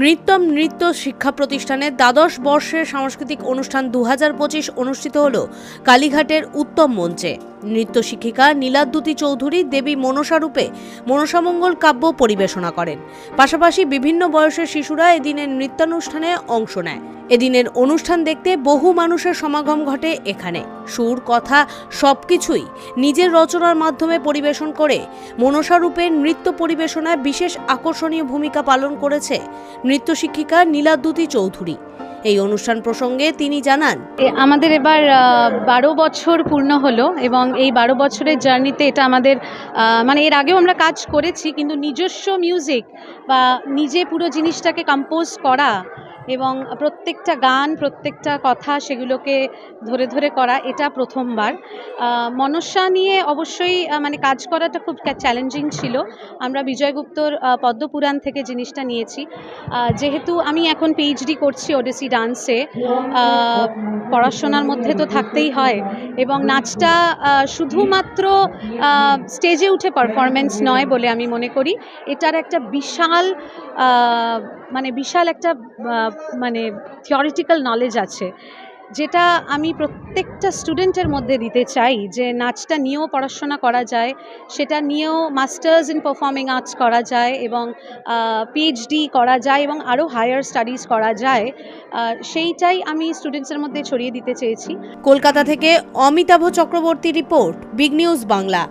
নৃত্যম নৃত্য শিক্ষা প্রতিষ্ঠানের দ্বাদশ বর্ষের সাংস্কৃতিক অনুষ্ঠান 2025 অনুষ্ঠিত হল কালীঘাটের উত্তম মঞ্চে। নৃত্য শিক্ষিকা নীলাদ্যুতি চৌধুরী দেবী মনসা রূপে মনসামঙ্গল কাব্য পরিবেশনা করেন। পাশাপাশি বিভিন্ন বয়সের শিশুরা এদিনের নৃত্যানুষ্ঠানে অংশ নেয়। এদিনের অনুষ্ঠান দেখতে বহু মানুষের সমাগম ঘটে এখানে। সুর, কথা সবকিছুই নিজের রচনার মাধ্যমে পরিবেশন করে মনসা রূপের নৃত্য পরিবেশনায় বিশেষ আকর্ষণীয় ভূমিকা পালন করেছে নৃত্য শিক্ষিকা নীলাদ্যুতি চৌধুরী। এই অনুষ্ঠান প্রসঙ্গে তিনি জানান, আমাদের এবার 12 বছর পূর্ণ হলো এবং এই 12 বছরের জার্নিতে এটা আমাদের মানে এর আগেও আমরা কাজ করেছি, কিন্তু নিজস্ব মিউজিক বা নিজে পুরো জিনিসটাকে কম্পোজ করা এবং প্রত্যেকটা গান, প্রত্যেকটা কথা সেগুলোকে ধরে ধরে করা, এটা প্রথমবার। মনসা নিয়ে অবশ্যই মানে কাজ করাটা খুব চ্যালেঞ্জিং ছিল। আমরা বিজয়গুপ্তর পদ্মপুরাণ থেকে জিনিসটা নিয়েছি। যেহেতু আমি এখন পিএইচডি করছি ওডিসি ডান্সে, পড়াশোনার মধ্যে তো থাকতেই হয় এবং নাচটা শুধুমাত্র স্টেজে উঠে পারফরমেন্স নয় বলে আমি মনে করি। এটার একটা বিশাল একটা মানে থিওরিটিক্যাল নলেজ আছে, যেটা আমি প্রত্যেকটা স্টুডেন্টের মধ্যে দিতে চাই, যে নাচটা নিয়েও পড়াশোনা করা যায়, সেটা নিয়েও মাস্টার্স ইন পারফর্মিং আর্টস করা যায় এবং পিএইচডি করা যায় এবং আরও হায়ার স্টাডিজ করা যায়। সেইটাই আমি স্টুডেন্টসের মধ্যে ছড়িয়ে দিতে চেয়েছি। কলকাতা থেকে Amitabh Chakraborty report, big news Bangla.